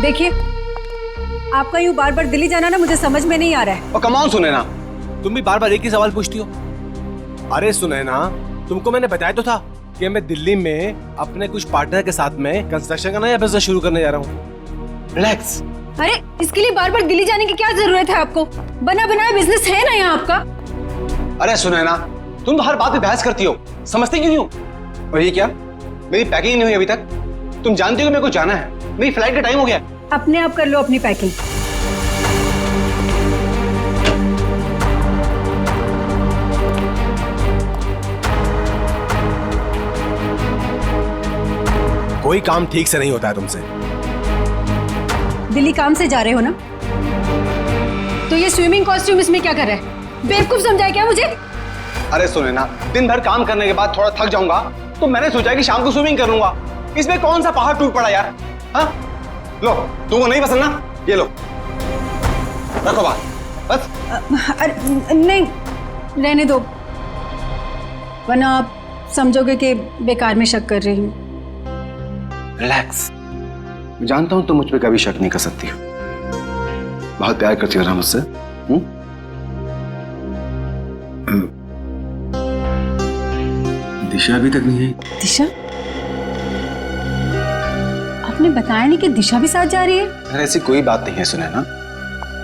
देखिए, आपका यूं बार बार दिल्ली जाना ना मुझे समझ में नहीं आ रहा है। और कम ऑन सुनैना, तुम भी बार बार एक ही सवाल पूछती हो। अरे सुनैना, तुमको मैंने बताया तो था कि मैं दिल्ली में अपने कुछ पार्टनर के साथ में कंस्ट्रक्शन का नया बिजनेस शुरू करने जा रहा हूँ। रिलैक्स। अरे इसके लिए बार बार दिल्ली जाने की क्या जरूरत है आपको? बना बनाया बिजनेस है ना यहाँ आपका। अरे सुनैना, तुम तो हर बात पे बहस करती हो, समझती क्यों नहीं हो? और ये क्या, मेरी पैकिंग नहीं हुई अभी तक? तुम जानती हो कि मेरे को जाना है, मेरी फ्लाइट का टाइम हो गया। अपने आप कर लो अपनी पैकिंग। कोई काम ठीक से नहीं होता है तुमसे। दिल्ली काम से जा रहे हो ना, तो ये स्विमिंग कॉस्ट्यूम इसमें क्या कर रहा है? बेवकूफ समझाया क्या मुझे? अरे सुनैना, दिन भर काम करने के बाद थोड़ा थक जाऊंगा तो मैंने सोचा कि शाम को स्विमिंग कर लूंगा। इसमें कौन सा पहाड़ टूट पड़ा यार? हाँ, लो, तुमको नहीं पसंद ना, ये लो, रखो बात, बस। अरे नहीं, रहने दो, वरना आप समझोगे कि बेकार में शक कर रही हूँ। रिलैक्स। मैं जानता हूं तुम मुझ पे कभी शक नहीं कर सकती हो, बहुत प्यार करती हो ना मुझसे। दिशा अभी तक नहीं है। दिशा? आपने बताया नहीं कि दिशा भी साथ जा रही है? अरे ऐसी कोई बात नहीं है Sunaina.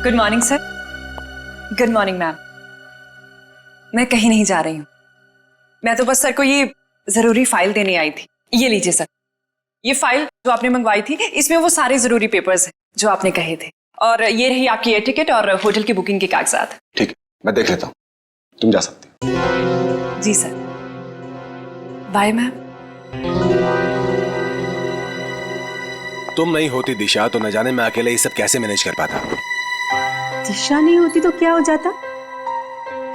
Good morning sir. Good morning ma'am. मैं कहीं नहीं जा रही हूँ, मैं तो बस सर को ये जरूरी फाइल देने आई थी। ये लीजिए सर, ये फाइल जो आपने मंगवाई थी, इसमें वो सारे जरूरी पेपर्स हैं जो आपने कहे थे, और ये रही आपकी एयर टिकट और होटल की बुकिंग के कागजात। ठीक है, मैं देख लेता हूँ, तुम जा सकती हो। जी सर, बाय मैम। तुम नहीं होती दिशा तो न जाने मैं अकेले ये सब कैसे मैनेज कर पाता। दिशा नहीं होती तो क्या हो जाता?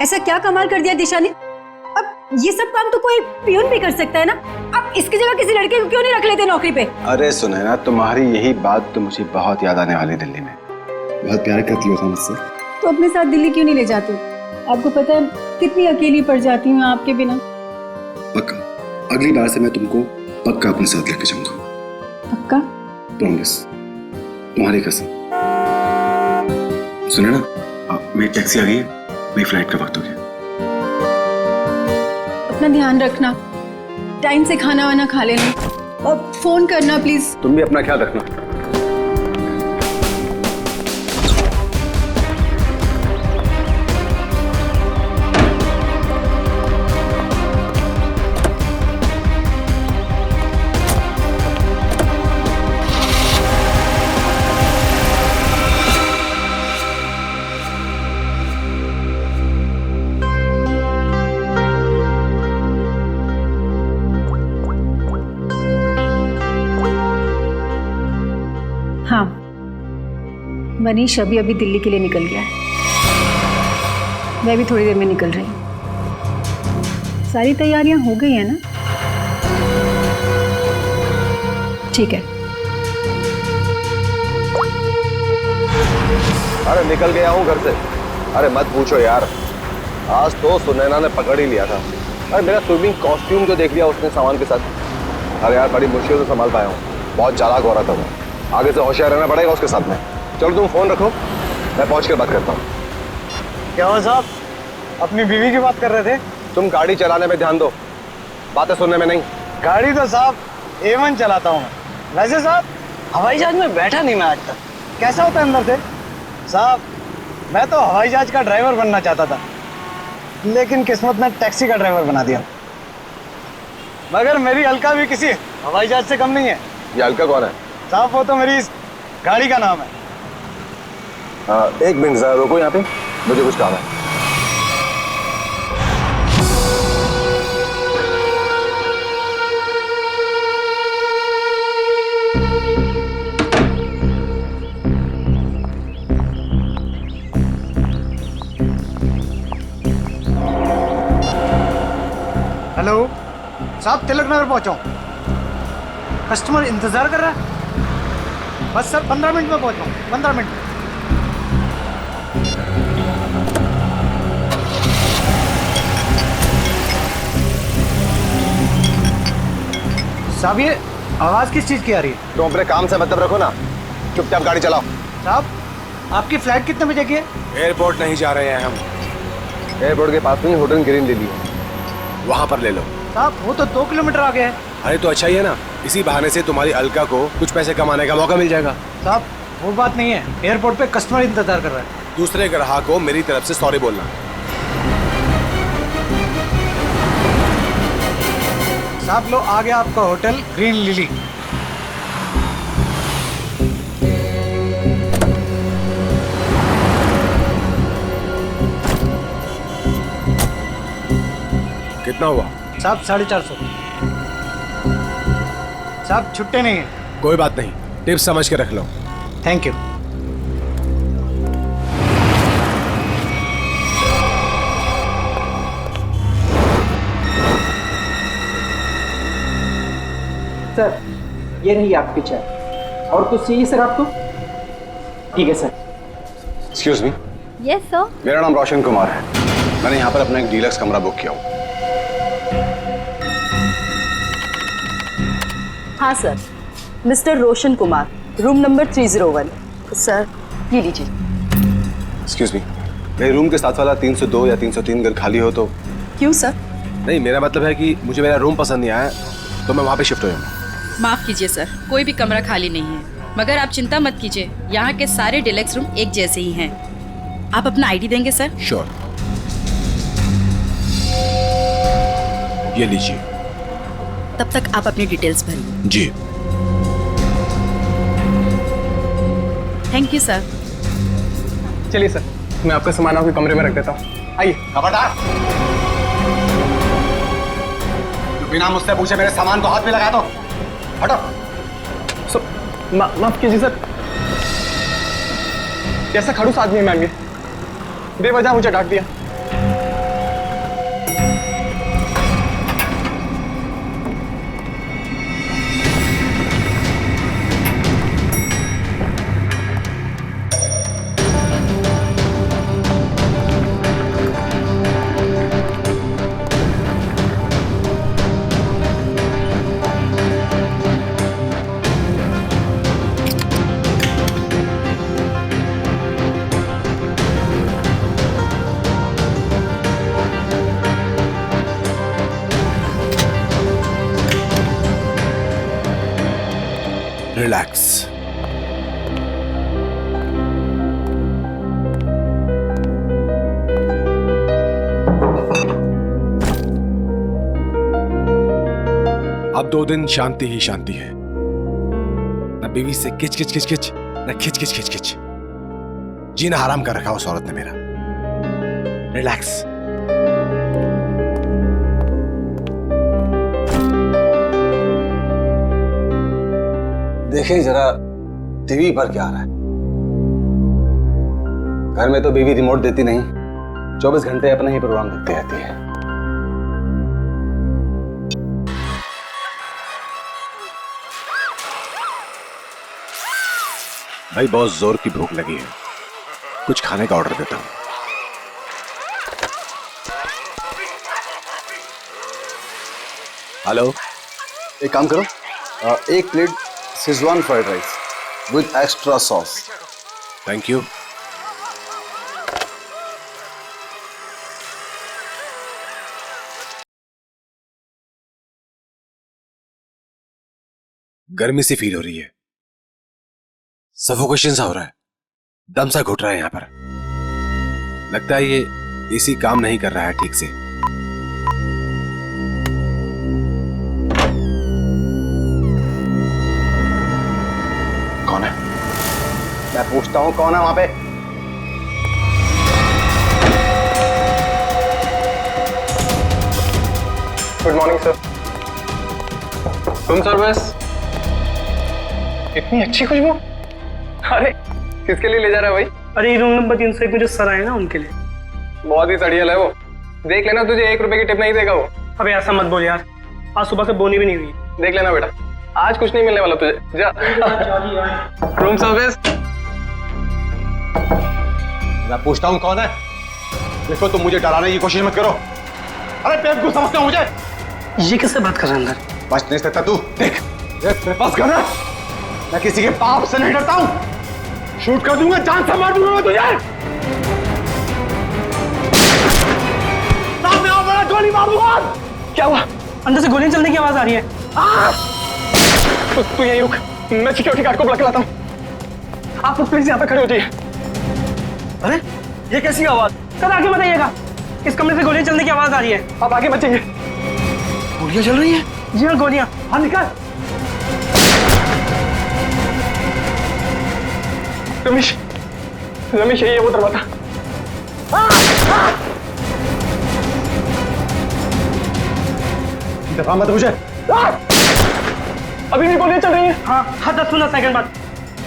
ऐसा क्या कमाल कर दिया दिशा ने? अब ये सब काम तो कोई पियून भी कर सकता है ना। अब इसकी जगह किसी लड़के को क्यों नहीं रख लेते नौकरी पे? अरे सुनैना, तुम्हारी यही बात तो मुझे बहुत याद आने वाली दिल्ली में। बहुत प्यार करती हो मुझसे। तो अपने साथ दिल्ली क्यों नहीं ले जाते? आपको पता है कितनी अकेली पड़ जाती हूँ आपके बिना। पक्का, अगली बार से मैं तुमको पक्का अपने साथ लेके जाऊंगा। पक्का? प्रॉमिस, तुम्हारी कसम। सुनैना, मेरी टैक्सी आ गई है, मेरी फ्लाइट का वक्त हो गया। अपना ध्यान रखना, टाइम से खाना वाना खा लेना, और फोन करना प्लीज। तुम भी अपना ख्याल रखना। हाँ, मनीष अभी दिल्ली के लिए निकल गया है। मैं भी थोड़ी देर में निकल रही हूँ। सारी तैयारियां हो गई है ना? ठीक है। अरे निकल गया हूँ घर से। अरे मत पूछो यार, आज तो सुनैना ने पकड़ ही लिया था। अरे मेरा स्विमिंग कॉस्ट्यूम जो देख लिया उसने सामान के साथ। अरे यार बड़ी मुश्किल से संभाल पाया हूँ, बहुत चालाक हो रहा था वो। आगे से होशियार रहना पड़ेगा उसके साथ में। चलो तुम फोन रखो, मैं पहुंच कर बात करता हूँ। क्या हुआ साहब, अपनी बीवी की बात कर रहे थे? तुम गाड़ी चलाने में ध्यान दो, बातें सुनने में नहीं। गाड़ी तो साहब A1 चलाता हूँ मैं। वैसे साहब हवाई जहाज में बैठा नहीं मैं आज तक। कैसा होता है अंदर से? साहब मैं तो हवाई जहाज का ड्राइवर बनना चाहता था, लेकिन किस्मत ने टैक्सी का ड्राइवर बना दिया। मगर मेरी अलका भी किसी हवाई जहाज से कम नहीं है। ये अलका कौन है? साहब वो तो मेरी इस गाड़ी का नाम है। एक मिनट जरा रुको यहाँ पे, मुझे कुछ काम है। हेलो साहब, तिलक नगर पहुंचा हूं। कस्टमर इंतजार कर रहा है। बस सर 15 मिनट में पहुंचा हूं, 15 मिनट में। साहब ये आवाज किस चीज की आ रही है? तुम अपने काम से मतलब रखो ना। चुपचाप गाड़ी चलाओ। साहब आपकी फ्लाइट कितने बजे की है? एयरपोर्ट नहीं जा रहे हैं हम, एयरपोर्ट के पास में होटल ग्रीन ले लिया। वहां पर ले लो। साहब वो तो 2 किलोमीटर आगे है। अरे तो अच्छा ही है ना, इसी बहाने से तुम्हारी अलका को कुछ पैसे कमाने का मौका मिल जाएगा। साहब वो बात नहीं है, एयरपोर्ट पे कस्टमर इंतजार कर रहा है। दूसरे ग्राहक को मेरी तरफ से सॉरी बोलना। साहब लो आ गया आपका होटल ग्रीन लिली। कितना हुआ? साहब 450। साहब छुट्टे नहीं है। कोई बात नहीं, टिप्स समझ के रख लो। Thank you. सर ये रही आपकी चाय। और कुछ चाहिए सर आपको? ठीक है sir. Excuse me, yes sir. मेरा नाम रोशन कुमार है। मैंने यहाँ पर अपना एक डीलक्स कमरा बुक किया हूँ। हाँ sir, mister Roshan Kumar, room number 301। Sir ये लीजिए। एक्सक्यूज मी, मेरे रूम के साथ वाला 302 या 303 अगर खाली हो तो? क्यों सर? नहीं, मेरा मतलब है कि मुझे मेरा रूम पसंद नहीं आया तो मैं वहाँ पे शिफ्ट हो जाऊँगा। माफ कीजिए सर, कोई भी कमरा खाली नहीं है, मगर आप चिंता मत कीजिए, यहाँ के सारे डिलक्स रूम एक जैसे ही हैं। आप अपना आईडी देंगे सर? श्योर, ये लीजिए। तब तक आप अपनी डिटेल्स भरिए। जी। Thank you sir. चलिए सर, मैं आपका सामान आपके कमरे में रख देता हूँ। आइए। खबरदार, बिना मुझसे पूछे मेरे सामान को हाथ में लगाया तो हटो। माफ कीजिए सर, कैसा खड़ूस आदमी है मैम, ये बेवजह मुझे डांट दिया। रिलैक्स। अब 2 दिन शांति ही शांति है, न बीवी से किच किच किच किच, न खिच खिच खिच खिच। जीना हराम कर रखा उस औरत ने मेरा। रिलैक्स। देखिए जरा टीवी पर क्या आ रहा है। घर में तो बीवी रिमोट देती नहीं, 24 घंटे अपना ही प्रोग्राम देखती रहती है। भाई बहुत जोर की भूख लगी है, कुछ खाने का ऑर्डर देता हूं। हेलो, एक काम करो, 1 plate Schezwan fried rice with extra sauce. Thank you. गर्मी सी फील हो रही है, सफोकेशन सा हो रहा है, दम सा घुट रहा है यहां पर। लगता है ये एसी काम नहीं कर रहा है ठीक से। कौन है? मैं पूछता हूं कौन है वहां पे? Good morning sir. Room service. इतनी अच्छी खुशबू, अरे किसके लिए ले जा रहा है भाई? अरे रूम नंबर 301 में जो सर आए ना उनके लिए। बहुत ही सड़ियल है वो, देख लेना तुझे 1 रुपए की टिप नहीं देगा वो। अबे ऐसा मत बोल यार, आज सुबह से बोनी भी नहीं हुई। देख लेना बेटा, आज कुछ नहीं मिलने वाला तुझे, जा। Room service. मैं पूछता हूं कौन है? देखो तुम मुझे डराने की कोशिश मत करो। अरे बेवकूफ समझते हो मुझे? ये किससे बात कर रहा है अंदर? बच नहीं सकता तू। देख, ये मेरे पास गन है, मैं किसी के बाप से नहीं डरता हूं। शूट कर दूंगा, जान से मार दूंगा मैं तुझे। सामने आओ, बड़ा गोली मार दूंगा। क्या हुआ? अंदर से गोलियां चलने की आवाज आ रही है। तू यहीं रुक, मैं सिक्योरिटी गार्ड को बुला के लाता हूँ। आप लोग प्लीज यहाँ पे खड़े हो जाइए। अरे ये कैसी आवाज? सर आगे बताइएगा, इस कमरे से गोलियां चलने की आवाज आ रही है। आप आगे मत जाइए। गोलियां चल रही हैं? जी हाँ, गोलियां। हाँ निकाल। रमेश, रमेश यही है वो दरवाजा। दफा मत मुझे। अभी भी गोलियां चल रही हैं। हाँ हाँ, 10-15 सेकंड बाद।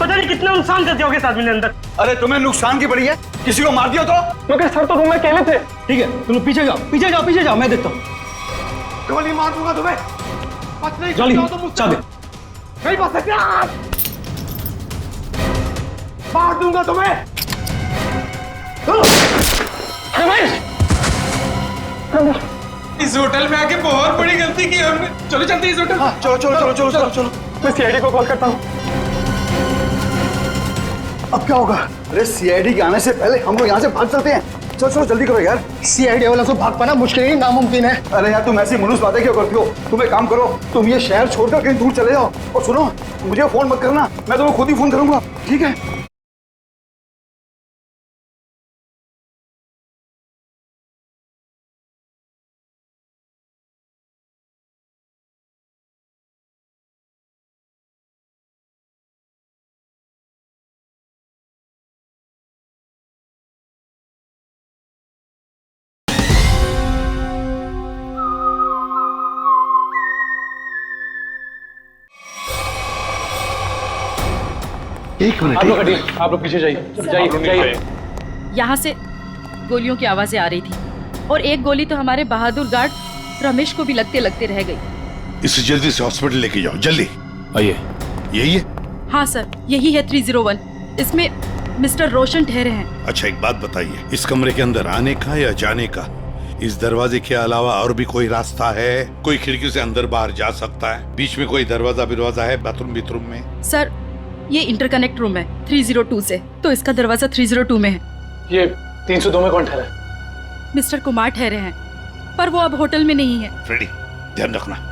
पता नहीं कितना नुकसान कर दिया होगा इस आदमी ने अंदर। अरे तुम्हें नुकसान की पड़ी है, किसी को मार दिया तो? मगर सर तो रूम में अकेले थे। ठीक है, तुम लोग पीछे जाओ, पीछे जाओ, पीछे जाओ, मैं देखता हूँ। गोली मार दूंगा तुम्हें। बच नहीं जॉली, सकते हो तुम मुझसे। चाबी। नहीं बच सकते आप। मार दूंगा तुम्हें। रमेश, इस होटल में आके बहुत बड़ी गलती की हमने। चलो चलते इस होटल। चलो चलो चलो चलो चलो चलो। मैं सीआईडी को कॉल करता हूँ। अब क्या होगा? अरे सीआईडी के आने से पहले हम लोग यहाँ से भाग चलते हैं। चलो चलो जल्दी करो यार। सीआईडी वाला तो भाग पाना मुश्किल ही नामुमकिन है। अरे यार तुम ऐसी मनुष्य बातें क्यों करती हो? तुम एक काम करो, तुम ये शहर छोड़कर कहीं दूर चले जाओ। और सुनो, मुझे फोन मत करना, मैं तुम्हें खुद ही फोन करूंगा, ठीक है? एक मिनट। आप लोग हटिए, आप लोग पीछे जाइए, जाइए। यहाँ से गोलियों की आवाजें आ रही थी और एक गोली तो हमारे बहादुर गार्ड रमेश को भी लगते लगते रह गई। इसे जल्दी से हॉस्पिटल लेके जाओ, जल्दी। आइए। यही है? हाँ सर, यही है 301। इसमें मिस्टर रोशन ठहरे हैं। अच्छा एक बात बताइए, इस कमरे के अंदर आने का या जाने का इस दरवाजे के अलावा और भी कोई रास्ता है? कोई खिड़की से अंदर बाहर जा सकता है? बीच में कोई दरवाजा है बाथरूम में? सर ये इंटरकनेक्ट रूम है 302 से, तो इसका दरवाजा 302 में है। ये 302 में कौन ठहरा है? मिस्टर कुमार ठहरे हैं, पर वो अब होटल में नहीं है। फ्रेडी ध्यान रखना।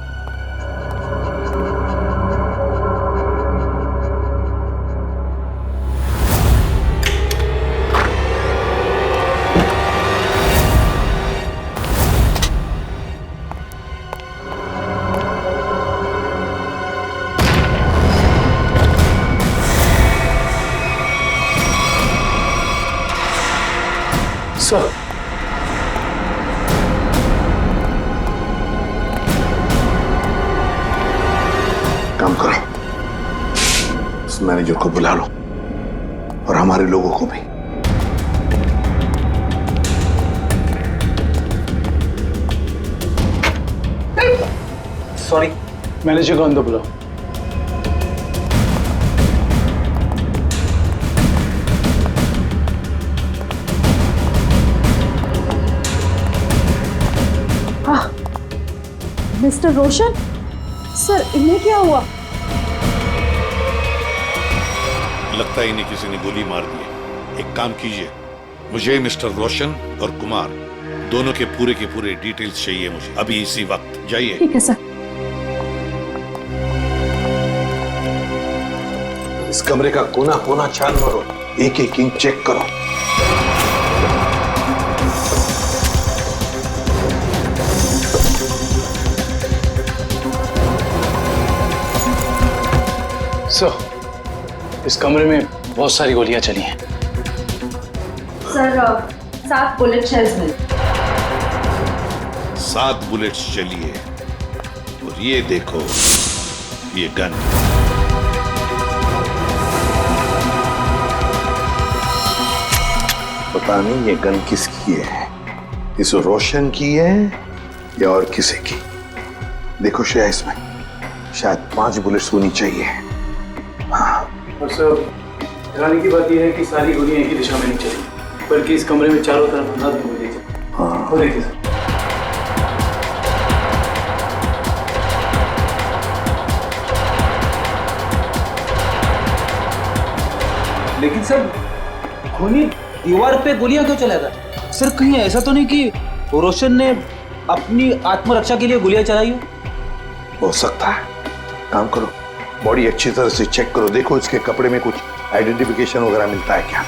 सर, काम करो, इस मैनेजर को बुला लो और हमारे लोगों को भी। सॉरी, मैनेजर को अंदर बुलाओ। मिस्टर रोशन, सर इन्हें क्या हुआ? लगता है इन्हें किसी ने गोली मार दी है। एक काम कीजिए, मुझे मिस्टर रोशन और कुमार दोनों के पूरे डिटेल्स चाहिए मुझे अभी इसी वक्त। जाइए। ठीक है सर। इस कमरे का कोना कोना छान मारो, एक एक इंच चेक करो। सर, इस कमरे में बहुत सारी गोलियां चली हैं। सर 7 बुलेट शेल्स मिले। 7 बुलेट्स चली है। और ये देखो, ये गन। पता नहीं ये गन किसकी है, इस रोशन की है या और किसी की। देखो शायद इसमें शायद 5 बुलेट्स होनी चाहिए। और सर, हैरानी की बात यह है कि सारी गोलियां एक ही दिशा में नहीं चली, बल्कि इस कमरे में चारों तरफ अंदाज में गोलियां चली। हाँ। वो देखिए सर। लेकिन सर खूनी दीवार पे गोलियां क्यों चलाएगा? सर कहीं ऐसा तो नहीं कि रोशन ने अपनी आत्मरक्षा के लिए गोलियां चलाई हो सकता है। काम करो, बॉडी अच्छी तरह से चेक करो, देखो इसके कपड़े में कुछ आइडेंटिफिकेशन वगैरह मिलता है क्या।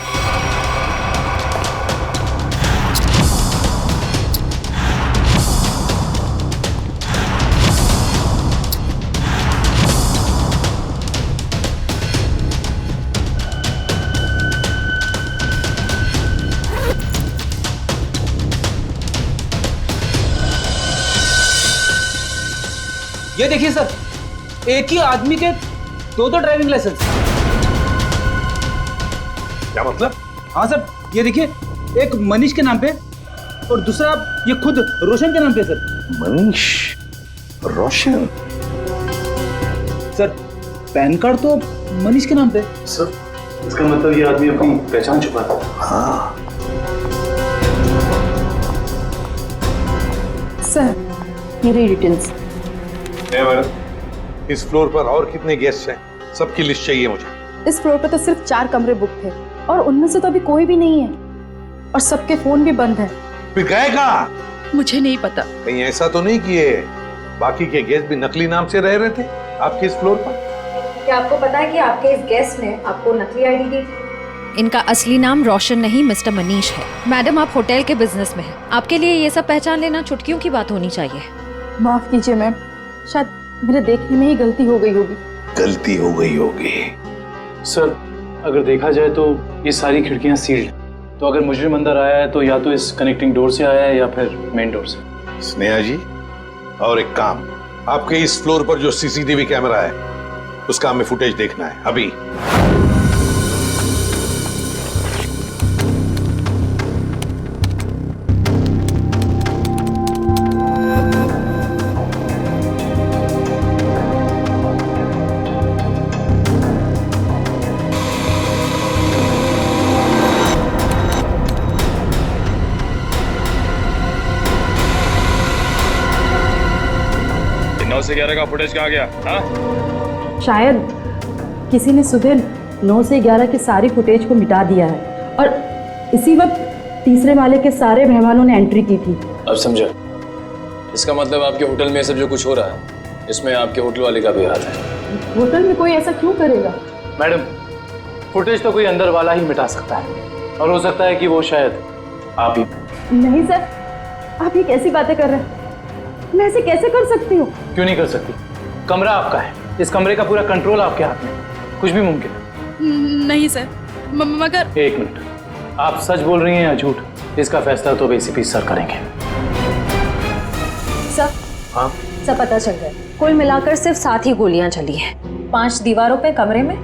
ये देखिए सर, एक ही आदमी के दो ड्राइविंग लाइसेंस। क्या मतलब? हाँ सर, ये देखिए, एक मनीष के नाम पे और दूसरा ये खुद रोशन के नाम पे सर। मनीष, रोशन। सर पैन कार्ड तो मनीष के नाम पे। सर इसका मतलब ये आदमी अपनी पहचान छुपाता था। हाँ, सर मेरी डिटेल्स। मैडम, इस फ्लोर पर और कितने गेस्ट हैं? सबकी लिस्ट चाहिए मुझे। इस फ्लोर पे तो सिर्फ 4 कमरे बुक थे और उनमें से तो अभी कोई भी नहीं है और सबके फोन भी बंद है। फिर गए कहाँ? मुझे नहीं पता। कहीं ऐसा तो नहीं किए बाकी के गेस्ट भी नकली नाम से रह रहे थे आपके इस फ्लोर पर? क्या आपको पता है कि आपके इस गेस्ट ने आपको नकली आईडी दी थी? इनका असली नाम रोशन नहीं मिस्टर मनीष है। मैडम आप होटल के बिजनेस में हैं, आपके लिए ये सब पहचान लेना चुटकियों की बात होनी चाहिए। माफ कीजिए मैम, शायद मेरे देखने में ही गलती हो गई होगी। गलती हो गई होगी। सर अगर देखा जाए तो ये सारी खिड़कियां सील्ड हैं, तो अगर मुजरिम अंदर आया है तो या तो इस कनेक्टिंग डोर से आया है या फिर मेन डोर से। स्नेहा जी, और एक काम, आपके इस फ्लोर पर जो सीसीटीवी कैमरा है उसका हमें फुटेज देखना है अभी। से 11 का फुटेज कहाँ गया? हाँ? शायद किसी ने सुबह 9 से 11 के सारी फुटेज को मिटा दिया है और इसी वक्त तीसरे माले के सारे मेहमानों ने एंट्री की थी। अब समझा। इसका मतलब आपके होटल में सब जो कुछ हो रहा है इसमें आपके होटल वाले का भी हाथ है। होटल में कोई ऐसा क्यों करेगा? मैडम फुटेज तो कोई अंदर वाला ही मिटा सकता है और हो सकता है कि वो शायद आप ही। नहीं सर, आप ये कैसी बातें कर रहे हैं? मैं ऐसे कैसे कर सकती हूँ? क्यों नहीं कर सकती? कमरा आपका है, इस कमरे का पूरा कंट्रोल आपके हाथ में, कुछ भी मुमकिन है। नहीं सर, मगर। एक मिनट, आप सच बोल रही हैं या झूठ? इसका फैसला तो एसीपी सर करेंगे। सर, हाँ सब पता चल गया। कुल मिलाकर सिर्फ 7 ही गोलियां चली हैं। 5 दीवारों पे कमरे में,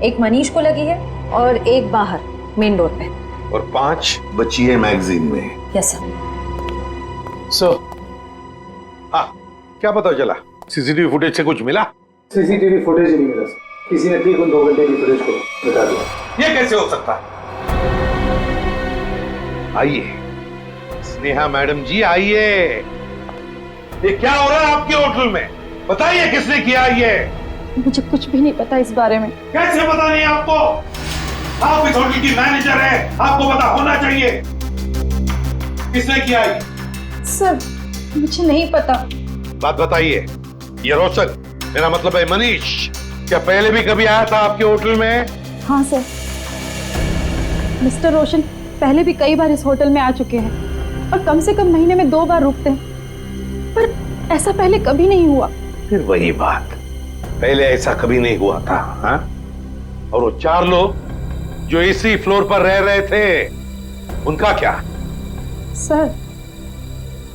1 मनीष को लगी है और 1 बाहर मेन डोर पे, और 5 बची है मैगजीन में। Yes sir. सर हाँ, क्या पता चला? सीसीटीवी फुटेज से कुछ मिला? सीसीटीवी फुटेज ही नहीं मिला सर, किसी ने ठीक उन 2 घंटे की फुटेज को बता दिया। ये कैसे हो सकता है? आइए स्नेहा मैडम जी, आइए। ये क्या हो रहा है आपके होटल में? बताइए किसने किया ये? मुझे कुछ भी नहीं पता इस बारे में। कैसे पता नहीं आपको? आप इस होटल की मैनेजर है, आपको पता होना चाहिए। किसने किया ये? सर मुझे नहीं पता। बात बताइए। ये रोशन, मेरा मतलब है मनीष, क्या पहले भी कभी आया था आपके होटल में? हाँ सर, मिस्टर रोशन पहले भी कई बार इस होटल में आ चुके हैं और कम से कम महीने में 2 बार रुकते हैं, पर ऐसा पहले कभी नहीं हुआ। फिर वही बात, पहले ऐसा कभी नहीं हुआ था। हाँ? और वो 4 लोग जो इसी फ्लोर पर रह रहे थे, उनका क्या? सर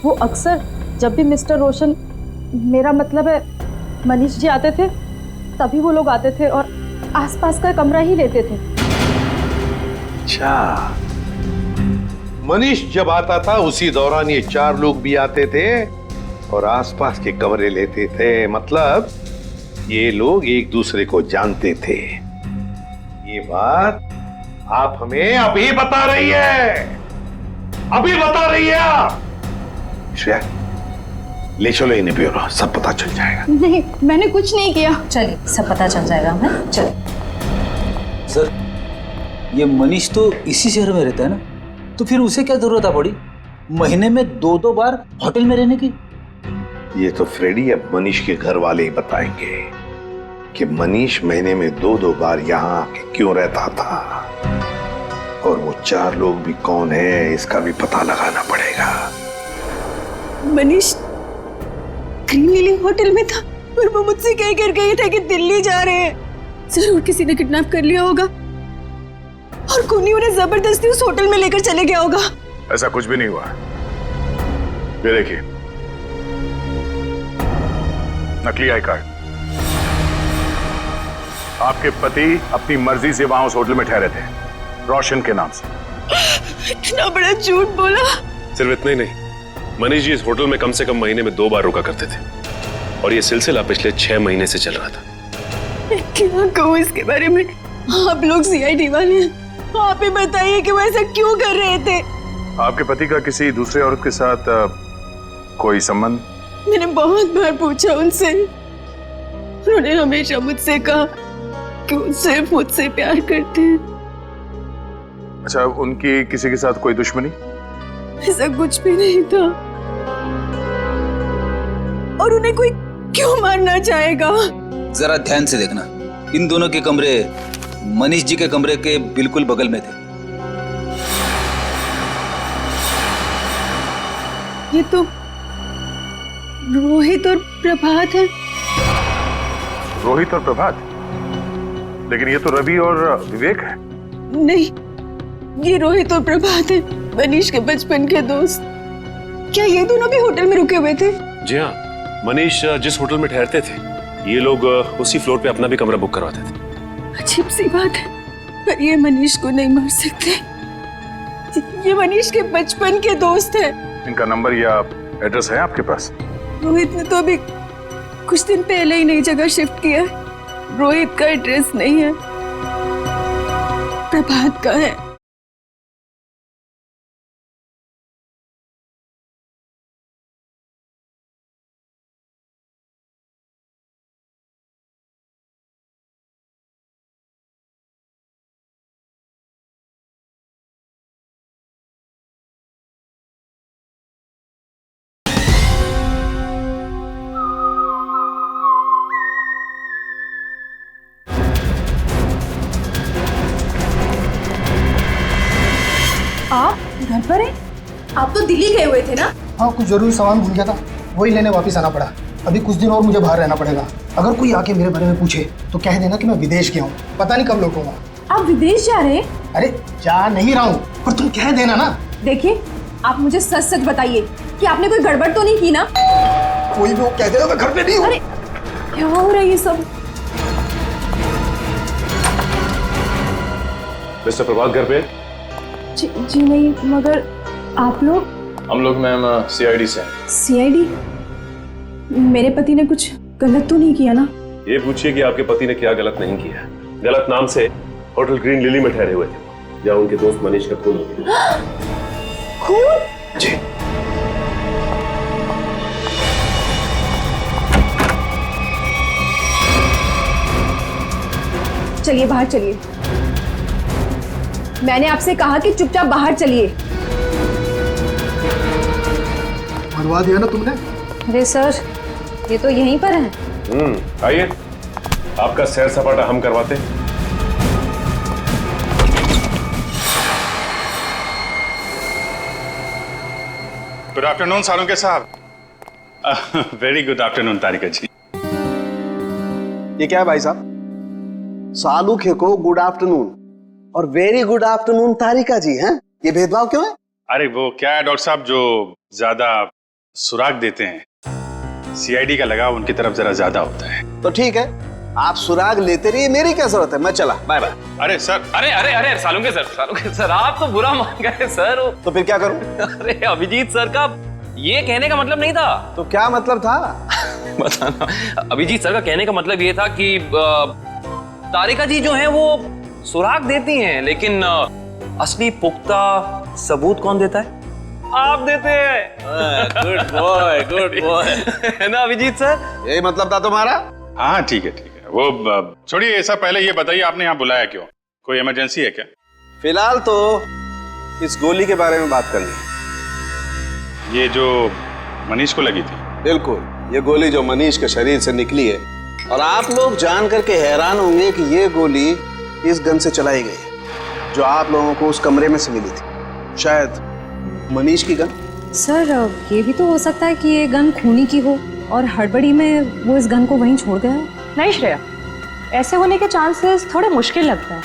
वो अक्सर जब भी मिस्टर रोशन, मेरा मतलब है मनीष जी आते थे, तभी वो लोग आते थे और आसपास का कमरा ही लेते थे। अच्छा, मनीष जब आता था उसी दौरान ये 4 लोग भी आते थे और आसपास के कमरे लेते थे। मतलब ये लोग एक दूसरे को जानते थे। ये बात आप हमें अभी बता रही है, अभी बता रही है आप। श्रेया, ले चलो इन्हें ब्यूरो, सब पता चल जाएगा। नहीं, मैंने कुछ नहीं किया। चलिए सब पता चल जाएगा हमें। चलिए सर, ये मनीष तो इसी शहर में रहता है ना, तो फिर उसे क्या जरूरत पड़ी महीने में 2-2 बार होटल में रहने की? ये तो फ्रेडी अब मनीष के घर वाले ही बताएंगे कि मनीष महीने में 2-2 बार यहाँ आके क्यों रहता था, और वो 4 लोग भी कौन है इसका भी पता लगाना पड़ेगा। मनीष ग्रीन लिली होटल में था और वो मुझसे कह कर गए थे कि दिल्ली जा रहे हैं। जरूर किसी ने किडनैप कर लिया होगा और खूनी उन्हें जबरदस्ती उस होटल में लेकर चले गया होगा। ऐसा कुछ भी नहीं हुआ। ये देखिए, नकली आई कार्ड। आपके पति अपनी मर्जी से वहां उस होटल में ठहरे थे, रोशन के नाम से। इतना बड़ा झूठ बोला। सिर्फ इतना ही नहीं, मनीष जी इस होटल में कम से कम महीने में 2 बार रुका करते थे और ये सिलसिला पिछले 6 महीने से चल रहा था। क्या कहूँ इसके बारे में? आप लोग सीआईडी वाले हैं, आप ही बताइए कि वो ऐसा क्यों कर रहे थे। आपके पति का किसी दूसरे औरत के साथ कोई संबंध? मैंने बहुत बार पूछा उनसे, उन्होंने हमेशा मुझसे कहा कि वो सिर्फ मुझसे प्यार करते हैं। अच्छा, उनकी किसी के साथ कोई दुश्मनी? ऐसा कुछ भी नहीं था। और उन्हें कोई क्यों मारना चाहेगा? जरा ध्यान से देखना, इन दोनों के कमरे मनीष जी के कमरे के बिल्कुल बगल में थे। ये तो रोहित और प्रभात है। रोहित और प्रभात? लेकिन ये तो रवि और विवेक है। नहीं, ये रोहित और प्रभात है, मनीष के बचपन के दोस्त। क्या ये दोनों भी होटल में रुके हुए थे? जी हाँ, मनीष जिस होटल में ठहरते थे ये लोग उसी फ्लोर पे अपना भी कमरा बुक करवाते थे। अजीब सी बात है, पर ये मनीष को नहीं मार सकते। ये मनीष के बचपन के दोस्त है। इनका नंबर या एड्रेस है आपके पास? रोहित ने तो अभी कुछ दिन पहले ही नई जगह शिफ्ट किया है। रोहित का एड्रेस नहीं है, प्रभात का है। आप घर पर हैं? आप तो दिल्ली गए हुए थे ना? हाँ, कुछ जरूरी सामान भूल गया था, वही लेने वापस आना पड़ा। अभी कुछ दिन और मुझे बाहर रहना पड़ेगा। अगर कोई आके मेरे बारे में पूछे तो कह देना कि मैं विदेश गया हूँ, पता नहीं कब लौटूंगा। आप विदेश जा रहे हैं? अरे जा नहीं रहा हूँ, पर तुम कह देना ना। देखिए, आप मुझे सच सच बताइए कि आपने कोई गड़बड़ तो नहीं की ना? कोई भी वो कह देगा मैं घर पे नहीं हूँ। अरे क्या हो रहा है ये सब? मिस्टर प्रभात घर पे? जी नहीं, मगर आप लोग? हम लोग मैम सीआईडी से हैं। सीआईडी? मेरे पति ने कुछ गलत तो नहीं किया ना? ये पूछिए कि आपके पति ने क्या गलत नहीं किया। गलत नाम से होटल ग्रीन लिली में ठहरे हुए थे, जहाँ उनके दोस्त मनीष का खून हो गया। खून? जी। चलिए बाहर चलिए। मैंने आपसे कहा कि चुपचाप बाहर चलिए। मरवा दिया ना तुमने? अरे सर, ये तो यहीं पर है। आइए, आपका सैर सपाटा हम करवाते। गुड आफ्टरनून सालुंके साहब। वेरी गुड आफ्टरनून तारिका जी। ये क्या है भाई साहब? सालुखे को गुड आफ्टरनून और वेरी गुड आफ्टरनून तारिका जी हैं? ये भेदभाव क्यों है? अरे वो क्या है डॉक्टर साहब, जो ज्यादा सुराग देते हैं सीआईडी का लगाव उनकी तरफ जरा ज्यादा होता है। तो ठीक है, आप सुराग लेते रहिए, मेरी क्या जरूरत है, मैं चला, बाय बाय। अरे सर, अरे सालुंके सर आप तो बुरा मान गए सर। तो फिर क्या करूं? अरे अभिजीत सर का ये कहने का मतलब नहीं था। तो क्या मतलब था? बताना। अभिजीत सर का कहने का मतलब ये था कि तारिका जी जो हैं वो सुराग देती हैं, लेकिन असली पुख्ता सबूत कौन देता है? आप देते हैं। गुड बॉय है ना अभिजीत सर? यही मतलब था तुम्हारा? हाँ ठीक है। वो छोड़िए ये सब, पहले ये बताइए आपने यहाँ बुलाया क्यों? कोई इमरजेंसी है क्या? फिलहाल तो इस गोली के बारे में बात करनी है। ये जो मनीष को लगी थी? बिल्कुल, ये गोली जो मनीष के शरीर से निकली है, और आप लोग जान करके हैरान होंगे कि ये गोली इस गन से चलाई गई है जो आप लोगों को उस कमरे में से मिली थी। शायद मनीष की गन। सर ये भी तो हो सकता है कि ये गन खूनी की हो और हड़बड़ी में वो इस गन को वहीं छोड़ गया हो। नहीं श्रेया, ऐसे होने के चांसेस थोड़े मुश्किल लगते हैं,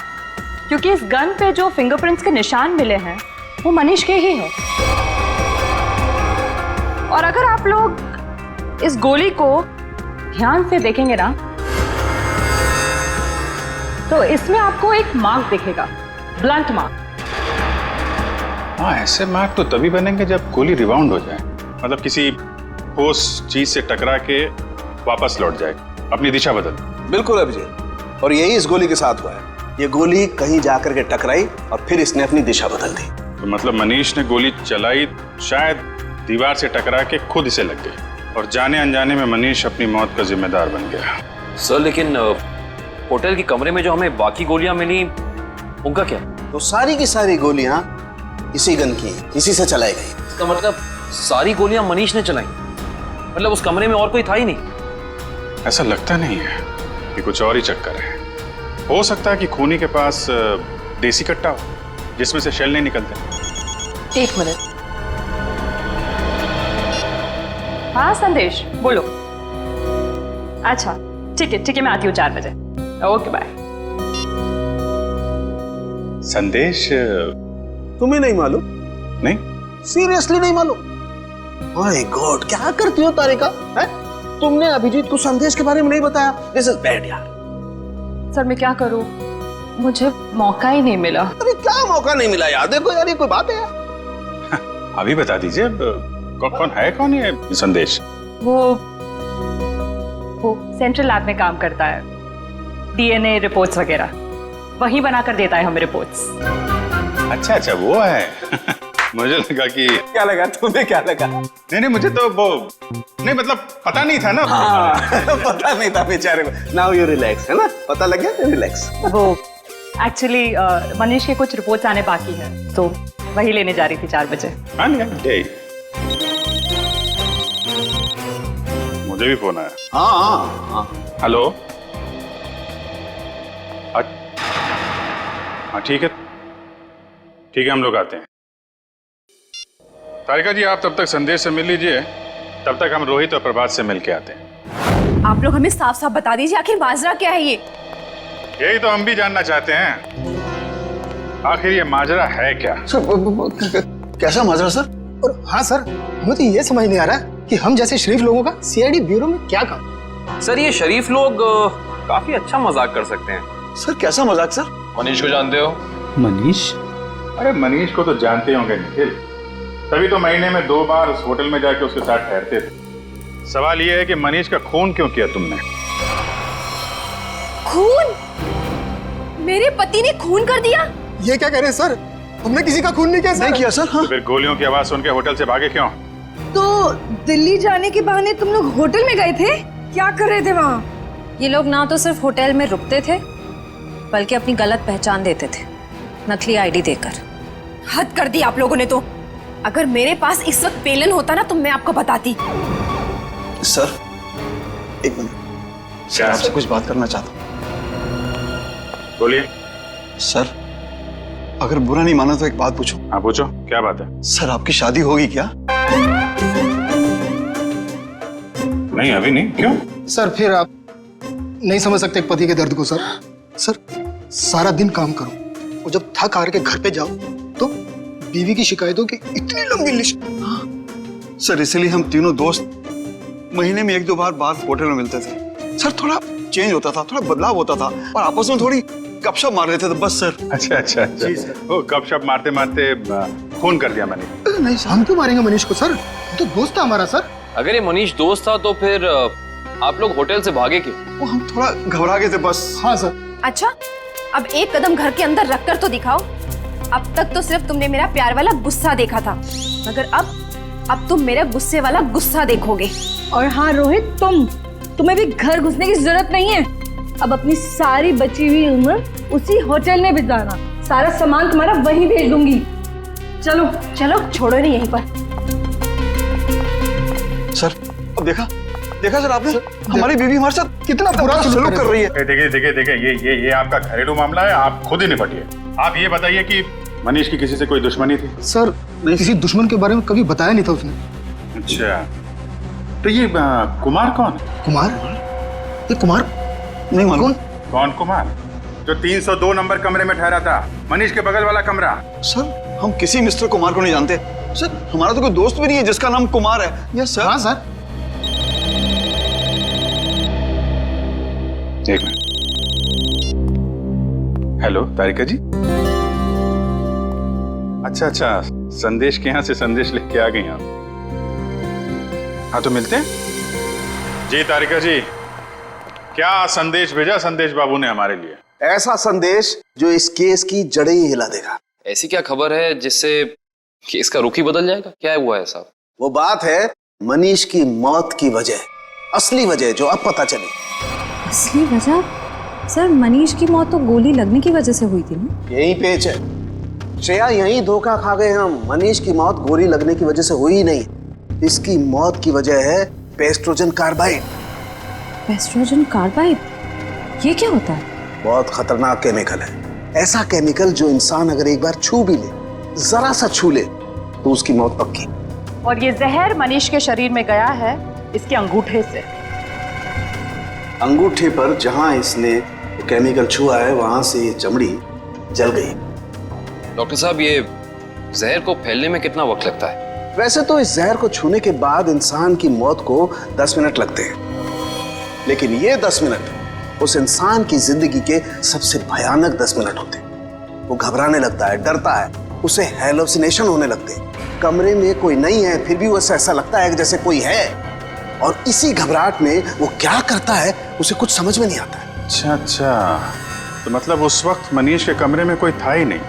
क्योंकि इस गन पे जो फिंगरप्रिंट्स के निशान मिले हैं वो मनीष के ही हैं। और अगर आप लोग इस गोली को ध्यान से देखेंगे ना, तो इसमें आपको एक मार्क दिखेगा, ब्लंट मार्क। हाँ, ऐसे मार्क तो तभी बनेंगे जब गोली रिबाउंड हो जाए, मतलब किसी ठोस चीज से टकरा के वापस लौट जाए, अपनी दिशा बदल। बिल्कुल अभिजीत, और यही इस गोली के साथ हुआ है। ये गोली कहीं जाकर के टकराई और फिर इसने अपनी दिशा बदल दी। तो मतलब मनीष ने गोली चलाई, शायद दीवार से टकरा के खुद इसे लग गई, और जाने अनजाने में मनीष अपनी मौत का जिम्मेदार बन गया। सर लेकिन होटल के कमरे में जो हमें बाकी गोलियां मिली, उनका क्या? तो सारी की सारी गोलियां इसी गन की, इसी से चलाई गई। इसका मतलब सारी गोलियां मनीष ने चलाई, मतलब उस कमरे में और कोई था ही नहीं? ऐसा लगता नहीं है, कि कुछ और ही चक्कर है। हो सकता है कि खूनी के पास देसी कट्टा हो जिसमें से शेल नहीं निकलते। एक मिनट। हाँ संदेश, बोलो। अच्छा ठीक है, मैं आती हूँ 4 बजे। Okay bye. संदेश तुम्हें नहीं मालूम? नहीं, सीरियसली नहीं मालूम? माय गॉड, क्या करती हो तारिका? है? तुमने अभिजीत को संदेश के बारे में नहीं बताया। दिस इज बैड यार। सर मैं क्या करूं, मुझे मौका ही नहीं मिला। अरे क्या मौका नहीं मिला यार? देखो यार, ये कोई बात है यार? अभी बता दीजिए, कौन है संदेश? वो सेंट्रल लैब में काम करता है, डीएनए रिपोर्ट्स वगैरह वही बनाकर देता है हमें रिपोर्ट्स। अच्छा वो है। मुझे लगा कि क्या लगा तुम्हें? क्या लगा? नहीं मुझे तो वो नहीं, मतलब पता नहीं था ना। हाँ, पता नहीं था बेचारे को। नाउ यू रिलैक्स, है ना? पता लग गया, रिलैक्स। वो एक्चुअली मनीष के कुछ रिपोर्ट्स आने बाकी है, तो वही लेने जा रही थी 4 बजे। हाँ मुझे भी फोन आया। हाँ। हेलो। हाँ ठीक है, हम लोग आते हैं। तारिका जी, आप तब तक संदेश से मिल लीजिए, तब तक हम रोहित और प्रभात से मिल के आते हैं। आप लोग हमें साफ साफ बता दीजिए, आखिर माजरा क्या है ये? यही तो हम भी जानना चाहते हैं, आखिर ये माजरा है क्या? कैसा माजरा सर? और हाँ सर, हमें तो ये समझ नहीं आ रहा कि हम जैसे शरीफ लोगों का सीआईडी ब्यूरो में क्या काम? सर ये शरीफ लोग काफी अच्छा मजाक कर सकते हैं। सर कैसा मजाक सर? मनीष को जानते हो? मनीष? अरे मनीष को तो जानते होंगे निखिल, तभी तो महीने में 2 बार उस होटल में जाके उसके साथ ठहरते थे। सवाल ये है कि मनीष का खून क्यों किया तुमने? खून? मेरे पति ने खून कर दिया? ये क्या कह रहे हैं सर? हमने किसी का खून नहीं किया सर। नहीं किया सर। हाँ? तो फिर गोलियों की आवाज सुन के होटल से भागे क्यों? तो दिल्ली जाने के बहाने तुम लोग होटल में गए थे? क्या कर रहे थे वहाँ? ये लोग ना तो सिर्फ होटल में रुकते थे, बल्कि अपनी गलत पहचान देते थे, नकली आईडी देकर। हद कर दी आप लोगों ने तो। अगर मेरे पास इस वक्त पेलन होता ना, तो मैं आपको बताती। सर एक मिनट, सर आपसे कुछ बात करना चाहता हूँ। बोलिए। सर अगर बुरा नहीं माना तो एक बात पूछूं? हाँ पूछो, क्या बात है? सर आपकी शादी होगी क्या? नहीं अभी नहीं। क्यों? सर फिर आप नहीं समझ सकते एक पति के दर्द को। सर सारा दिन काम करो और जब थक हार के घर पे जाओ तो बीवी की शिकायतों की इतनी लंबी लिस्ट। सर इसलिए हम तीनों दोस्त महीने में 1-2 बार बाहर होटल में मिलते थे। सर थोड़ा चेंज होता था, थोड़ा बदलाव होता था और आपस में थोड़ी गपशप मार लेते थे बस सर। अच्छा। जी सर। वो गपशप मारते मारते खून कर दिया मैंने। नहीं सर, हम क्यों मारेंगे मनीष को सर? तो दोस्त था हमारा सर। अगर ये मनीष दोस्त था तो फिर आप लोग होटल से भागे क्यों? वो हम थोड़ा घबरा गए थे बस। हाँ सर। अच्छा, अब एक कदम घर के अंदर रखकर तो दिखाओ। अब तक तो सिर्फ तुमने मेरा प्यार वाला गुस्सा देखा था, मगर अब तुम मेरा गुस्से वाला गुस्सा देखोगे। और हाँ रोहित, तुम्हें भी घर घुसने की जरूरत नहीं है। अब अपनी सारी बची हुई उम्र उसी होटल में बिताना, सारा सामान तुम्हारा वहीं भेज दूंगी। चलो चलो, छोड़ो नहीं यहीं पर। सर अब देखा सर आपने, हमारी बीवी हमारे साथ कितना बुरा सलूक कर रही है। देखिए ये आपका घरेलू मामला है, आप खुद ही निपटिए। आप ये बताइए कि मनीष की किसी से कोई दुश्मनी थी? सर किसी दुश्मन के बारे में कभी बताया नहीं था उसने। अच्छा, तो ये कुमार कौन है? कुमार? ये कुमार नहीं मालूम। कौन कुमार? जो 302 नंबर कमरे में ठहरा था, मनीष के बगल वाला कमरा। सर हम किसी मिस्टर कुमार को नहीं जानते सर, हमारा तो कोई दोस्त भी नहीं है जिसका नाम कुमार है। Yes sir. हाँ सर। एक मिनट। हेलो तारिका जी। अच्छा, संदेश के यहाँ से संदेश लिख के आ गई आप। हाँ तो मिलते हैं। जी तारिका जी, क्या संदेश भेजा संदेश बाबू ने हमारे लिए? ऐसा संदेश जो इस केस की जड़ें ही हिला देगा। ऐसी क्या खबर है जिससे केस का रुख ही बदल जाएगा? क्या हुआ है साहब? वो बात है मनीष की मौत की वजह, असली वजह जो अब पता चली। असली वजह? सर मनीष की मौत तो गोली लगने की वजह से हुई थी ना? यही पेच है श्रेया, यही धोखा खा गए हम। मनीष की मौत गोली लगने की वजह से हुई ही नहीं, इसकी मौत की वजह है पेस्ट्रोजन कार्बाइड। पेस्ट्रोजन कार्बाइड? ये क्या होता है? बहुत खतरनाक केमिकल है। ऐसा केमिकल जो इंसान अगर एक बार छू भी ले, जरा सा छू ले, तो उसकी मौत पक्की। और ये जहर मनीष के शरीर में गया है इसके अंगूठे से। अंगूठे पर जहां इसने केमिकल छुआ है वहां से ये चमड़ी जल गई। डॉक्टर साहब, ये जहर को फैलने में कितना वक्त लगता है? वैसे तो इस जहर को छूने के बाद इंसान की मौत को 10 मिनट लगते हैं, लेकिन ये 10 मिनट उस इंसान की जिंदगी के सबसे भयानक 10 मिनट होते हैं। वो घबराने लगता है, डरता है, उसे हैलुसिनेशन होने लगते हैं। कमरे में कोई नहीं है फिर भी उसे ऐसा लगता है जैसे कोई है, और इसी घबराहट में वो क्या करता है उसे कुछ समझ में नहीं आता है। अच्छा, तो मतलब उस वक्त मनीष के कमरे में कोई था ही नहीं,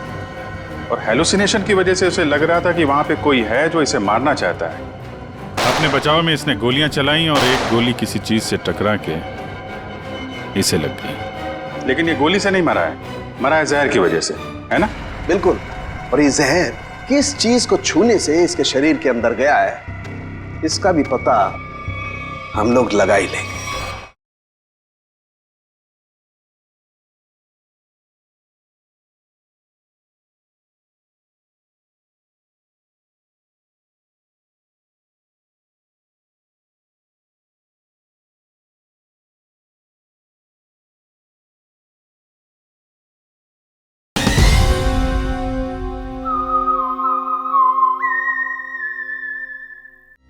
और हैलुसिनेशन की वजह से उसे लग रहा था कि वहां पे कोई है जो इसे मारना चाहता है। अपने बचाव में इसने गोलियां चलाई और एक गोली किसी चीज से टकरा के इसे लग गई। लेकिन ये गोली से नहीं मरा है, मरा है जहर की वजह से, है ना? बिल्कुल। और ये जहर किस चीज को छूने से इसके शरीर के अंदर गया है, इसका भी पता हम लोग लगा ही लेंगे।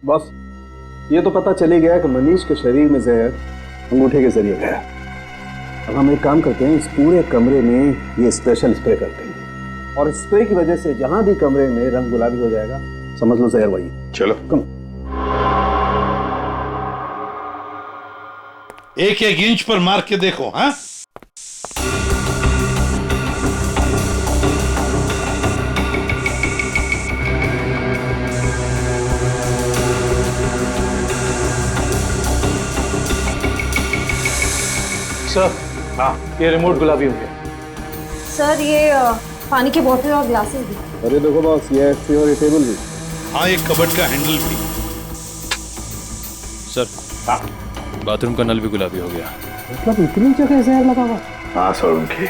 बस ये तो पता चली गया कि मनीष के शरीर में जहर अंगूठे के जरिए गया। अब हम एक काम करते हैं, इस पूरे कमरे में ये स्पेशल स्प्रे करते हैं, और स्प्रे की वजह से जहां भी कमरे में रंग गुलाबी हो जाएगा, समझ लो जहर वही। चलो कम। एक एक इंच पर मार के देखो। हाँ, सर, हाँ, ये रिमोट गुलाबी हो गया। सर ये पानी की बोतल और ग्लासेस भी। अरे देखो बॉस, ये ऐसे और ये टेबल भी। हाँ, एक कबर्ड का हैंडल भी। सर, हाँ, बाथरूम का नल भी गुलाबी हो गया। मतलब इतनी जगह जहर लगा हुआ? हाँ सर, उनके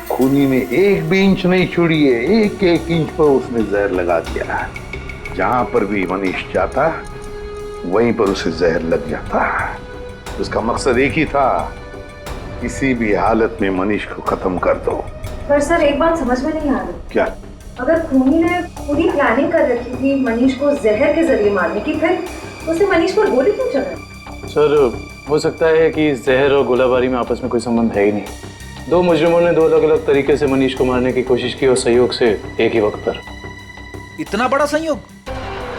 खूनी ने एक भी इंच नहीं छोड़ी है, एक एक इंच पर उसने जहर लगा दिया। जहां पर भी मनीष जाता वहीं पर उसे जहर लग जाता। उसका मकसद एक ही था, किसी भी हालत में मनीष को खत्म कर दो। पर सर एक बात समझ में नहीं आ रही। क्या? अगर खूनी ने पूरी प्लानिंग कर रखी थी मनीष को जहर के जरिए मारने की, फिर उसे मनीष पर गोली क्यों चलाई? सर हो सकता है कि जहर और गोलाबारी में आपस में कोई संबंध है ही नहीं। दो मुजरिमों ने दो अलग अलग तरीके से मनीष को मारने की कोशिश की और संयोग से एक ही वक्त पर। इतना बड़ा संयोग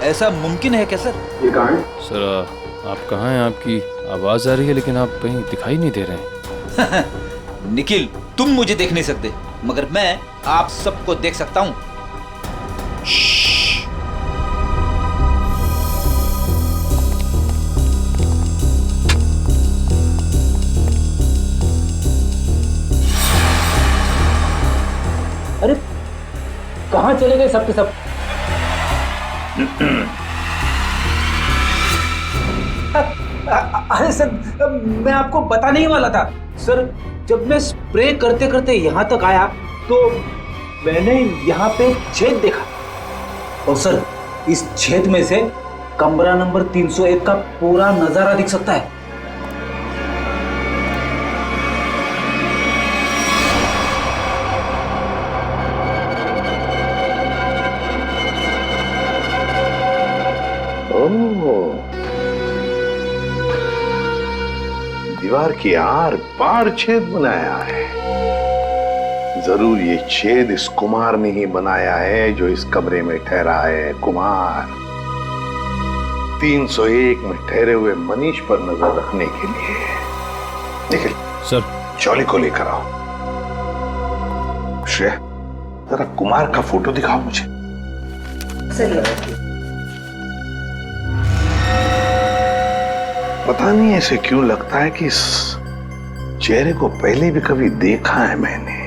ऐसा मुमकिन है क्या सर? ये कहाँ है? सर आप कहाँ हैं? आपकी आवाज आ रही है लेकिन आप कहीं दिखाई नहीं दे रहे हैं। निखिल, तुम मुझे देख नहीं सकते मगर मैं आप सबको देख सकता हूं। कहाँ चले गए सब के सब? अरे सर, मैं आपको बताने ही वाला था सर। जब मैं स्प्रे करते करते यहाँ तक आया तो मैंने यहाँ पे छेद देखा, और सर इस छेद में से कमरा नंबर 301 का पूरा नजारा दिख सकता है। दीवार के आर पार छेद बनाया है। जरूर ये छेद इस कुमार ने ही बनाया है जो इस कमरे में ठहरा है। कुमार 301 में ठहरे हुए मनीष पर नजर रखने के लिए। निखिल सर, चौली को लेकर आओ। श्रेया, जरा कुमार का फोटो दिखाओ मुझे। पता नहीं ऐसे क्यों लगता है कि इस चेहरे को पहले भी कभी देखा है मैंने।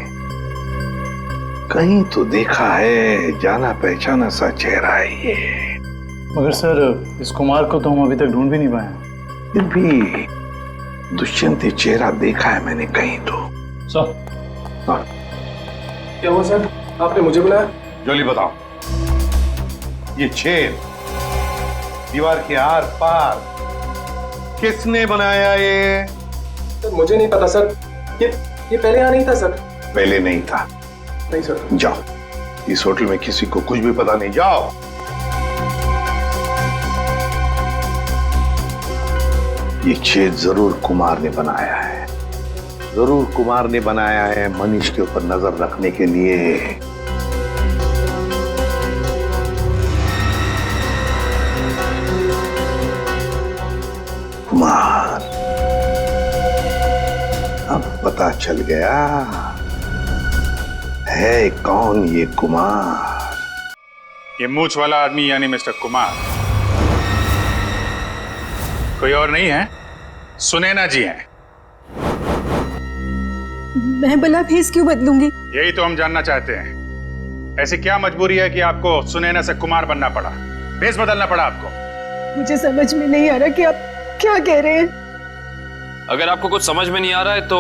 कहीं तो देखा है, जाना पहचाना सा चेहरा है ये। मगर सर इस कुमार को तो हम अभी तक ढूंढ भी नहीं पाए। फिर भी दुष्यंत चेहरा देखा है मैंने कहीं तो। सर क्या हुआ सर, आपने मुझे बुलाया? जोली बताओ, ये छेद दीवार के आर पार किसने बनाया ये? सर मुझे नहीं पता सर, ये पहले यहाँ नहीं था सर। पहले नहीं था? नहीं सर। जाओ, इस होटल में किसी को कुछ भी पता नहीं, जाओ। ये छेद जरूर कुमार ने बनाया है, जरूर कुमार ने बनाया है मनीष के ऊपर नजर रखने के लिए। कुमार, अब पता चल गया है कौन ये कुमार। ये मूंछ वाला आदमी यानी मिस्टर कुमार कोई और नहीं है, सुनैना जी हैं। मैं भला भेस क्यों बदलूंगी? यही तो हम जानना चाहते हैं। ऐसी क्या मजबूरी है कि आपको सुनैना से कुमार बनना पड़ा, भेस बदलना पड़ा आपको? मुझे समझ में नहीं आ रहा कि आप क्या कह रहे हैं। अगर आपको कुछ समझ में नहीं आ रहा है तो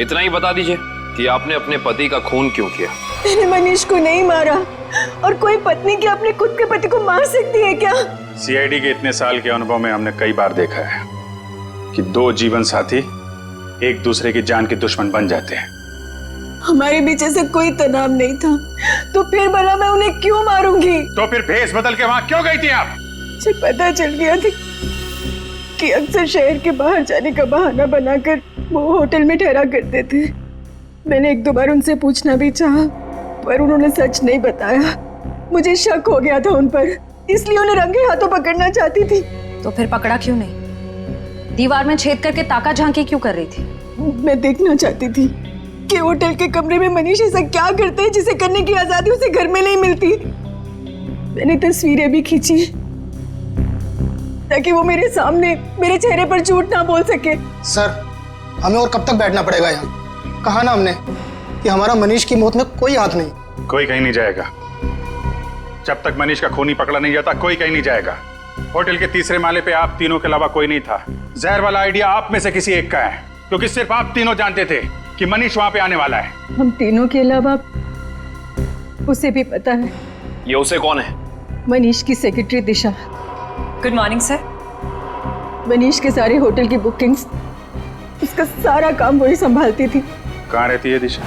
इतना ही बता दीजिए कि आपने अपने पति का खून क्यों किया। मैंने मनीष को नहीं मारा, और कोई पत्नी क्या अपने खुद के पति को मार सकती है क्या? सीआईडी के इतने साल के अनुभव में हमने कई बार देखा है कि दो जीवन साथी एक दूसरे की जान के दुश्मन बन जाते हैं। हमारे बीच ऐसा कोई तनाव नहीं था, तो फिर भला मैं उन्हें क्यों मारूंगी? तो फिर भेस बदल के वहां क्यों गई थी आप? मुझे पता चल गया था कि अक्सर शहर के बाहर जाने का बहाना बनाकर वो होटल में ठहरा करते थे। मैंने एक दो बार उनसे पूछना भी चाहा, पर उन्होंने सच नहीं बताया। मुझे शक हो गया था उन पर, इसलिए उन्हें रंगे हाथों पकड़ना चाहती थी। तो फिर पकड़ा क्यों नहीं? दीवार में छेद करके ताका झांकी क्यों कर रही थी? मैं देखना चाहती थी कि होटल के कमरे में मनीष ऐसा क्या करते हैं जिसे करने की आजादी उसे घर में नहीं मिलती। मैंने तस्वीरें भी खींची ताकि वो मेरे सामने मेरे चेहरे पर झूठ ना बोल सके। सर, हमें और कब तक बैठना पड़ेगा यहाँ? कहा ना हमने कि हमारा मनीष की मौत में कोई हाथ नहीं। कोई कहीं नहीं जाएगा जब तक मनीष का खूनी पकड़ा नहीं जाता। कोई कहीं नहीं जाएगा। होटल के तीसरे माले पे आप तीनों के अलावा कोई नहीं था। जहर वाला आइडिया आप में से किसी एक का है, क्योंकि सिर्फ आप तीनों जानते थे कि मनीष वहां पे आने वाला है। हम तीनों के अलावा उसे भी पता है। ये उसे कौन है? मनीष की secretary Disha. Good morning sir. Manish के सारे होटल की बुकिंग्स, उसका सारा काम वही संभालती थी। कहाँ रहती है दिशा?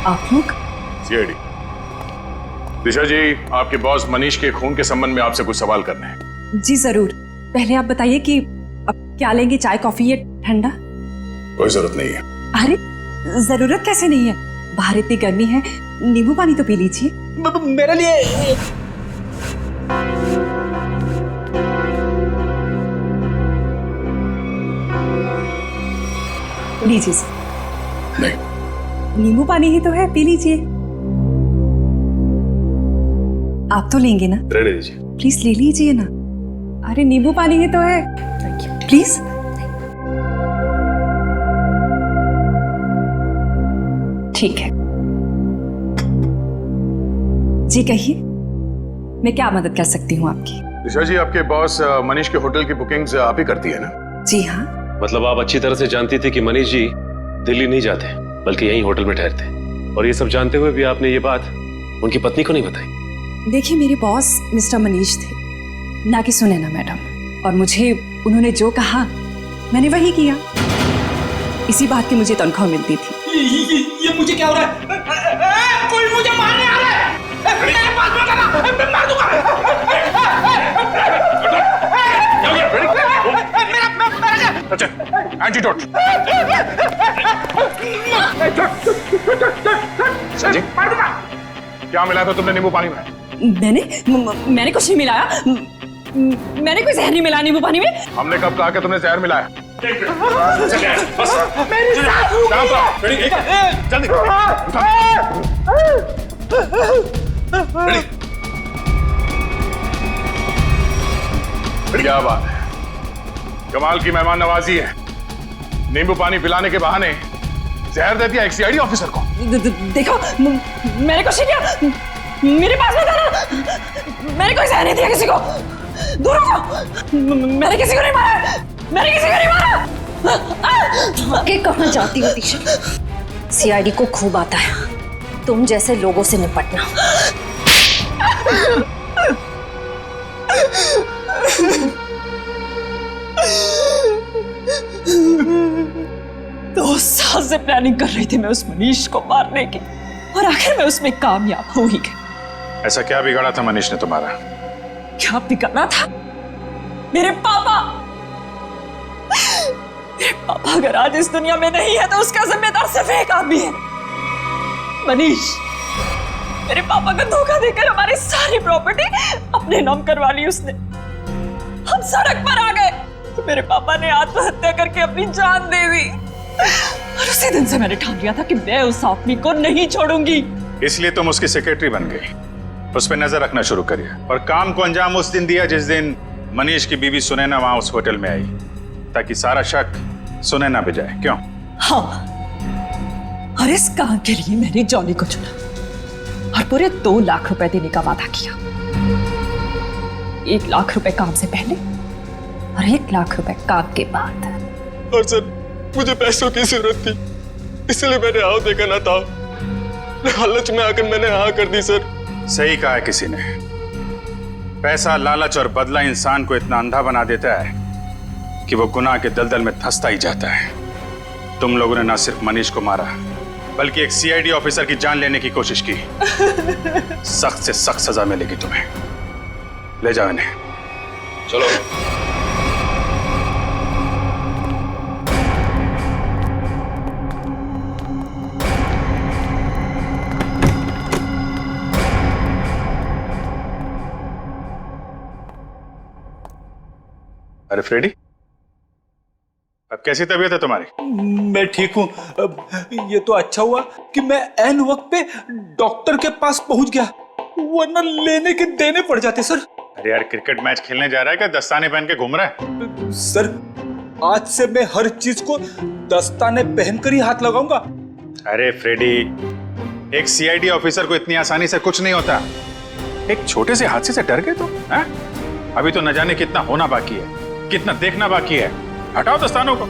आप लोग? सीआईडी। दिशा जी, आपके बॉस मनीष के खून के संबंध में आपसे कुछ सवाल करने हैं। जी जरूर। पहले आप बताइए कि अब क्या लेंगे, चाय कॉफी या ठंडा? कोई जरूरत नहीं है। अरे जरूरत कैसे नहीं है, बाहर इतनी गर्मी है, नींबू पानी तो पी लीजिए। मेरे लिए लीजिए सर। नहीं, नींबू पानी ही तो है, पी लीजिए। आप तो लेंगे ना? रहने दीजिए। प्लीज ले लीजिए ना। अरे नींबू पानी ही तो है, प्लीज। ठीक है जी, कहिए मैं क्या मदद कर सकती हूँ आपकी? दिशा जी, आपके बॉस मनीष के होटल की बुकिंग्स आप ही करती है ना? जी हाँ। मतलब आप अच्छी तरह से जानती थी कि मनीष जी दिल्ली नहीं जाते बल्कि यहीं होटल में ठहरते, और ये सब जानते हुए भी आपने ये बात उनकी पत्नी को नहीं बताई? देखिए, मेरे बॉस मिस्टर मनीष थे, ना कि सुनैना मैडम, और मुझे उन्होंने जो कहा मैंने वही किया। इसी बात की मुझे तनख्वाह मिलती थी। ये मुझे क्या हो रहा है? कोई मुझे मारने आ रहा है! मेरे पास मत आना, मैं मार दूंगा! अच्छा, एंटीडोट। संजय, क्या मिलाया था तुमने नींबू पानी में? मैंने कुछ नहीं मिलाया। मैंने कोई जहर नहीं मिलाया नींबू पानी में। हमने कब कहा कि तुमने जहर मिलाया? जल्दी क्या बात है, कमाल की मेहमान नवाजी है। नींबू पानी पिलाने के बहाने जहर दे दिया एक सीआईडी ऑफिसर को। देखो, मैंने कुछ नहीं किया, मेरे पास मत आना। मैंने कोई जहर नहीं दिया किसी को, दूर हो। मैंने किसी को नहीं मारा, मैंने किसी को नहीं मारा। आगे कहाँ जाती हो दिशा? सीआईडी को खूब आता है तुम जैसे लोगों से निपटना। 2 साल से प्लानिंग कर रही थी मैं उस मनीष को मारने की, और आखिर में उसमें कामयाब हो ही गई। ऐसा क्या बिगाड़ा था मनीष ने तुम्हारा? क्या बिगाड़ा था? मेरे पापा अगर आज इस दुनिया में नहीं है तो उसका जिम्मेदार सिर्फ एक आदमी है, मनीष। मेरे पापा को धोखा देकर हमारी सारी प्रॉपर्टी अपने नाम करवा ली उसने। हम सड़क पर आ गए तो मेरे पापा ने आत्महत्या करके अपनी जान दे दी, और उसी दिन से मैंने ठान लिया था कि मैं उस आदमी को नहीं छोड़ूंगी। इसलिए तुम उसकी सेक्रेटरी बन गई, उस पर नजर रखना शुरू करिए, और काम को अंजाम उस दिन दिया जिस दिन मनीष की बीवी सुनैना वहां उस होटल में आई, ताकि सारा शक सुनैना पे जाए। क्यों? हाँ, और इस काम के लिए मैंने जॉनी को चुना और पूरे 2 लाख रुपए देने का वादा किया। 1 लाख रुपए काम से पहले और 1 लाख रुपए काम के बाद। और सर, मुझे पैसों की जरूरत थी, इसलिए मैंने हाँ देखा ना था, लालच में आकर मैंने हाँ कर दी सर। सही कहा है किसी ने, पैसा, लालच और बदला इंसान को इतना अंधा बना देता है कि वो गुनाह के दलदल में धंसता ही जाता है। तुम लोगों ने ना सिर्फ मनीष को मारा बल्कि एक सीआईडी ऑफिसर की जान लेने की कोशिश की। सख्त से सख्त सजा मिलेगी तुम्हें। ले जाओ इन्हें। चलो। अरे फ्रेडी, अब कैसी तबीयत है तुम्हारी? मैं ठीक हूँ। ये तो अच्छा हुआ कि मैं ऐन वक्त पे डॉक्टर के पास पहुंच गया, वरना लेने के देने पड़ जाते सर। अरे यार, क्रिकेट मैच खेलने जा रहा है क्या दस्ताने पहन के घूम रहा है? सर, आज से मैं हर चीज को दस्ताने पहनकर ही हाथ लगाऊंगा। अरे फ्रेडी, एक सीआईडी ऑफिसर को इतनी आसानी से कुछ नहीं होता। एक छोटे से हादसे से डर गए तो? अभी तो न जाने कितना होना बाकी है, कितना देखना बाकी है। हटाओ दस्तानों को।